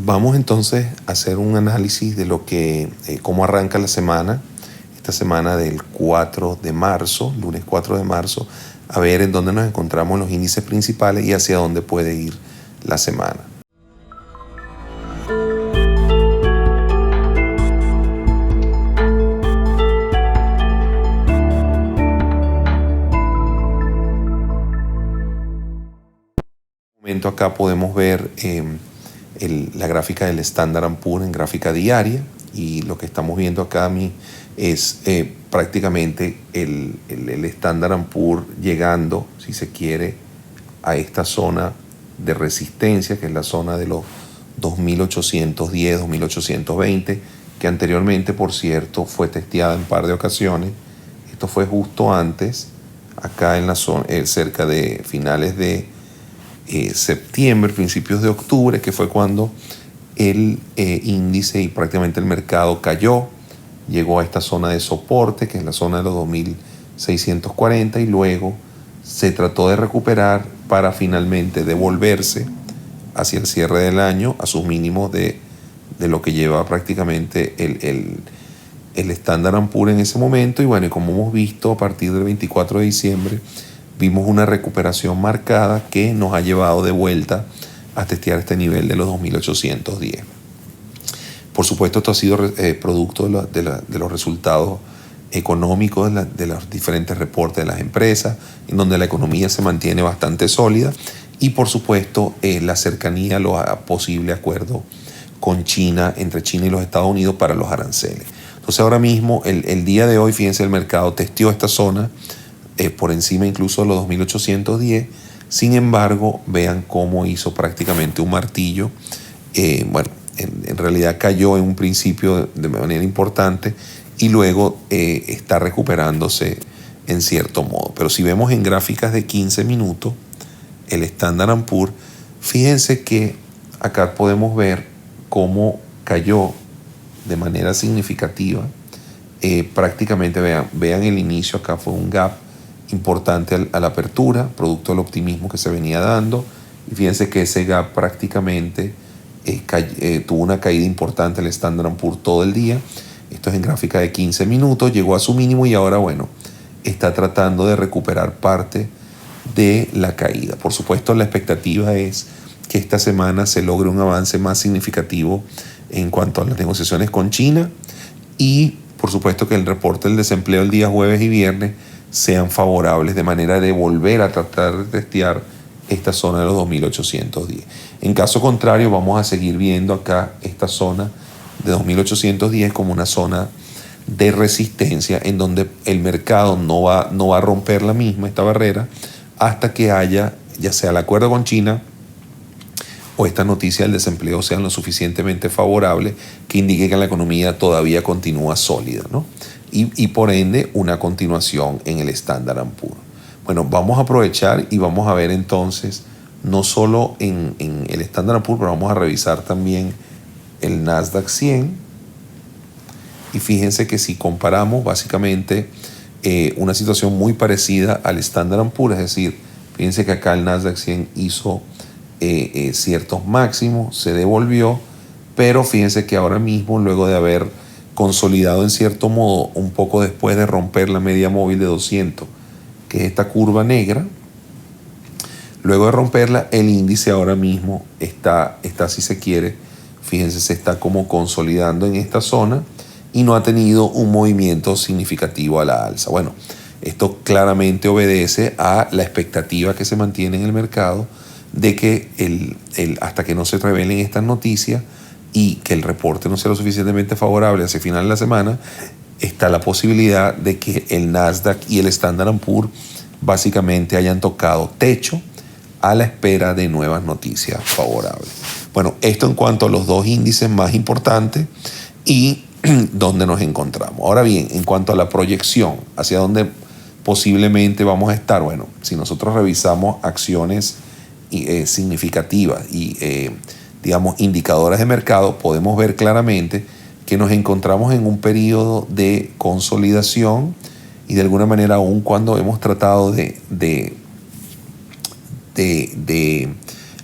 Vamos entonces a hacer un análisis de lo que, cómo arranca la semana, esta semana del 4 de marzo, lunes 4 de marzo, a ver en dónde nos encontramos los índices principales y hacia dónde puede ir la semana. Acá podemos ver la gráfica del Standard & Poor's en gráfica diaria, y lo que estamos viendo acá es prácticamente el Standard & Poor's llegando, si se quiere, a esta zona de resistencia, que es la zona de los 2.810, 2.820, que anteriormente, por cierto, fue testeada en un par de ocasiones. Esto fue justo antes, acá en la zona, cerca de finales de septiembre, principios de octubre, que fue cuando el índice y prácticamente el mercado cayó, llegó a esta zona de soporte, que es la zona de los 2.640, y luego se trató de recuperar para finalmente devolverse hacia el cierre del año a sus mínimos de lo que lleva prácticamente el Standard & Poor's en ese momento. Y bueno, y como hemos visto, a partir del 24 de diciembre vimos una recuperación marcada que nos ha llevado de vuelta a testear este nivel de los 2.810. Por supuesto, esto ha sido producto de los resultados económicos de los diferentes reportes de las empresas, en donde la economía se mantiene bastante sólida, y por supuesto la cercanía a los posibles acuerdos con China, entre China y los Estados Unidos para los aranceles. Entonces ahora mismo, el día de hoy, fíjense, el mercado testeó esta zona por encima incluso de los 2.810. Sin embargo, vean cómo hizo prácticamente un martillo. En realidad cayó en un principio de manera importante y luego está recuperándose en cierto modo. Pero si vemos en gráficas de 15 minutos, el Standard & Poor's, fíjense que acá podemos ver cómo cayó de manera significativa. Prácticamente vean el inicio, acá fue un gap importante a la apertura, producto del optimismo que se venía dando, y fíjense que ese gap prácticamente tuvo una caída importante el Standard & Poor's todo el día. Esto es en gráfica de 15 minutos, llegó a su mínimo y ahora, bueno, está tratando de recuperar parte de la caída. Por supuesto, la expectativa es que esta semana se logre un avance más significativo en cuanto a las negociaciones con China, y por supuesto que el reporte del desempleo el día jueves y viernes sean favorables, de manera de volver a tratar de testear esta zona de los 2.810. En caso contrario, vamos a seguir viendo acá esta zona de 2.810 como una zona de resistencia, en donde el mercado no va a romper la misma, esta barrera, hasta que haya ya sea el acuerdo con China o esta noticia del desempleo sean lo suficientemente favorables que indique que la economía todavía continúa sólida, ¿no? Y por ende una continuación en el Standard & Poor's. Bueno, vamos a aprovechar y vamos a ver entonces no solo en el Standard & Poor's, pero vamos a revisar también el Nasdaq 100. Y fíjense que si comparamos básicamente una situación muy parecida al Standard & Poor's, es decir, fíjense que acá el Nasdaq 100 hizo ciertos máximos, se devolvió, pero fíjense que ahora mismo, luego de haber consolidado en cierto modo un poco después de romper la media móvil de 200, que es esta curva negra, luego de romperla, el índice ahora mismo está si se quiere, fíjense, se está como consolidando en esta zona y no ha tenido un movimiento significativo a la alza. Bueno, esto claramente obedece a la expectativa que se mantiene en el mercado de que hasta que no se revelen estas noticias y que el reporte no sea lo suficientemente favorable hacia el final de la semana, está la posibilidad de que el Nasdaq y el Standard & Poor's básicamente hayan tocado techo a la espera de nuevas noticias favorables. Bueno, esto en cuanto a los dos índices más importantes y dónde nos encontramos. Ahora bien, en cuanto a la proyección, hacia dónde posiblemente vamos a estar, bueno, si nosotros revisamos acciones significativas y digamos, indicadores de mercado, podemos ver claramente que nos encontramos en un periodo de consolidación y de alguna manera, aún cuando hemos tratado de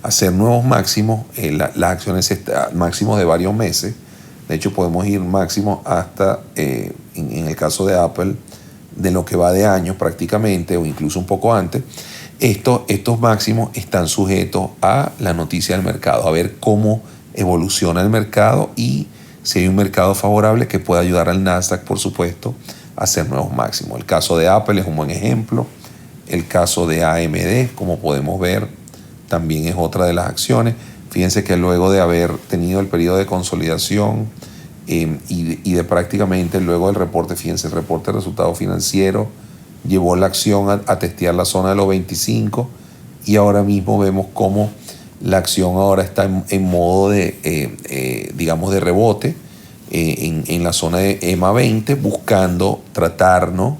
hacer nuevos máximos, las acciones máximos de varios meses. De hecho, podemos ir máximos hasta, en el caso de Apple, de lo que va de años prácticamente, o incluso un poco antes. Estos máximos están sujetos a la noticia del mercado, a ver cómo evoluciona el mercado y si hay un mercado favorable que pueda ayudar al Nasdaq, por supuesto, a hacer nuevos máximos. El caso de Apple es un buen ejemplo. El caso de AMD, como podemos ver, también es otra de las acciones. Fíjense que luego de haber tenido el periodo de consolidación y de prácticamente luego del reporte, fíjense, el reporte de resultados financieros llevó la acción a testear la zona de los 25 y ahora mismo vemos cómo la acción ahora está en modo de, digamos, de rebote en la zona de EMA 20, buscando tratar, ¿no?,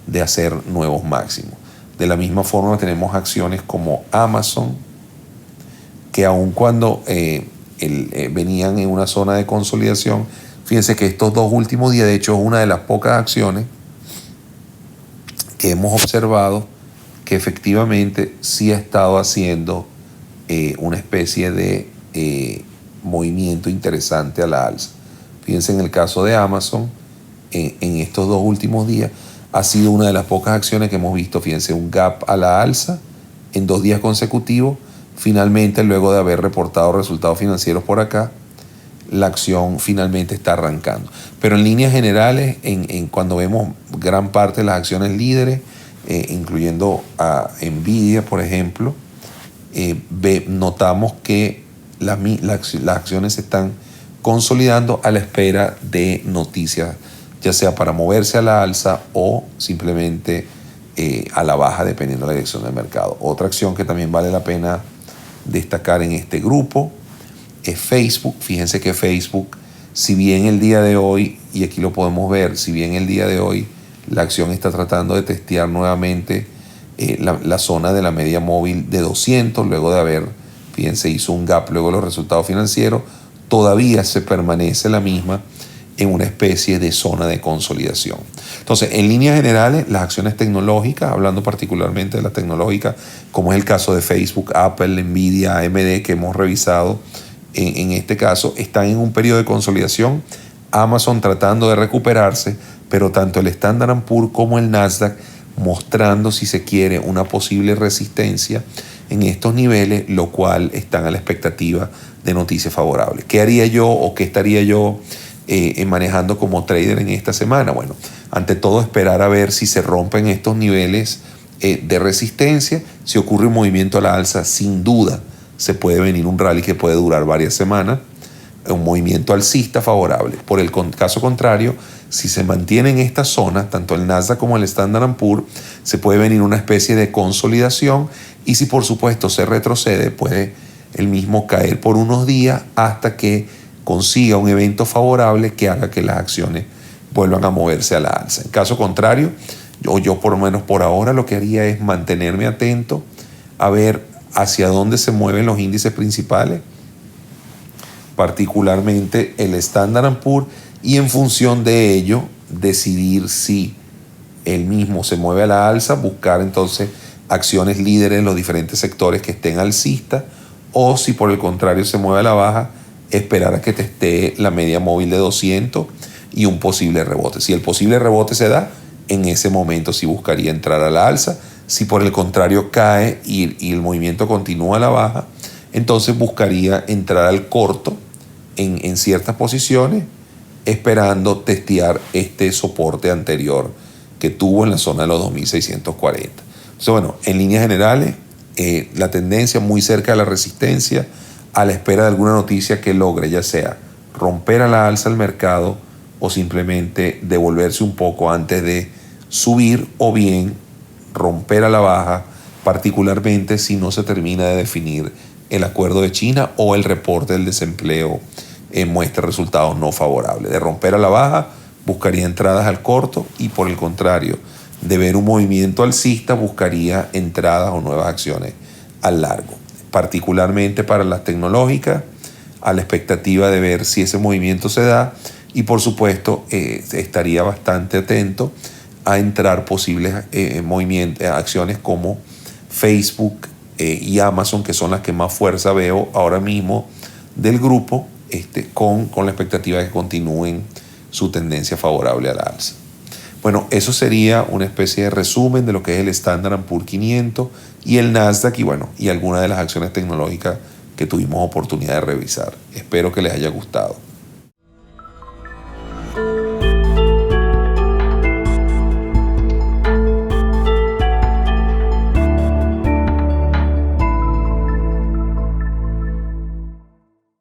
de hacer nuevos máximos. De la misma forma tenemos acciones como Amazon, que aun cuando venían en una zona de consolidación, fíjense que estos 2 últimos días, de hecho, es una de las pocas acciones que hemos observado que efectivamente sí ha estado haciendo una especie de movimiento interesante a la alza. Fíjense en el caso de Amazon, en estos 2 últimos días, ha sido una de las pocas acciones que hemos visto, fíjense, un gap a la alza en 2 días consecutivos. Finalmente, luego de haber reportado resultados financieros por acá, la acción finalmente está arrancando. Pero en líneas generales, cuando vemos gran parte de las acciones líderes, incluyendo a Nvidia, por ejemplo, notamos que las acciones se están consolidando a la espera de noticias, ya sea para moverse a la alza o simplemente a la baja, dependiendo de la dirección del mercado. Otra acción que también vale la pena destacar en este grupo es Facebook. Fíjense que Facebook, si bien el día de hoy, y aquí lo podemos ver, si bien el día de hoy la acción está tratando de testear nuevamente la zona de la media móvil de 200, luego de haber, fíjense, hizo un gap luego de los resultados financieros, todavía se permanece la misma en una especie de zona de consolidación. Entonces, en líneas generales, las acciones tecnológicas, hablando particularmente de las tecnológicas, como es el caso de Facebook, Apple, Nvidia, AMD, que hemos revisado en este caso, están en un periodo de consolidación. Amazon tratando de recuperarse, pero tanto el Standard & Poor's como el Nasdaq mostrando, si se quiere, una posible resistencia en estos niveles, lo cual están a la expectativa de noticias favorables. ¿Qué haría yo o qué estaría yo manejando como trader en esta semana? Bueno, ante todo esperar a ver si se rompen estos niveles de resistencia. Si ocurre un movimiento a la alza, sin duda se puede venir un rally que puede durar varias semanas, un movimiento alcista favorable. Por el caso contrario, si se mantiene en esta zona, tanto el Nasdaq como el Standard & Poor's, se puede venir una especie de consolidación y si por supuesto se retrocede, puede el mismo caer por unos días hasta que consiga un evento favorable que haga que las acciones vuelvan a moverse a la alza. En caso contrario, yo por lo menos por ahora lo que haría es mantenerme atento a ver hacia dónde se mueven los índices principales, particularmente el Standard & Poor's, y en función de ello decidir si el mismo se mueve a la alza, buscar entonces acciones líderes en los diferentes sectores que estén alcistas, o si por el contrario se mueve a la baja, esperar a que testee la media móvil de 200 y un posible rebote. Si el posible rebote se da, en ese momento sí buscaría entrar a la alza. Si por el contrario cae y el movimiento continúa a la baja, entonces buscaría entrar al corto en ciertas posiciones, esperando testear este soporte anterior que tuvo en la zona de los 2.640. Entonces, bueno, en líneas generales, la tendencia muy cerca de la resistencia, a la espera de alguna noticia que logre, ya sea romper a la alza el mercado o simplemente devolverse un poco antes de subir, o bien romper a la baja, particularmente si no se termina de definir el acuerdo de China o el reporte del desempleo muestra resultados no favorables. De romper a la baja, buscaría entradas al corto, y por el contrario, de ver un movimiento alcista, buscaría entradas o nuevas acciones al largo. Particularmente para las tecnológicas, a la expectativa de ver si ese movimiento se da, y por supuesto estaría bastante atento a entrar posibles acciones como Facebook, y Amazon, que son las que más fuerza veo ahora mismo del grupo, con la expectativa de que continúen su tendencia favorable al alza. Bueno, eso sería una especie de resumen de lo que es el Standard & Poor's 500 y el Nasdaq y algunas de las acciones tecnológicas que tuvimos oportunidad de revisar. Espero que les haya gustado.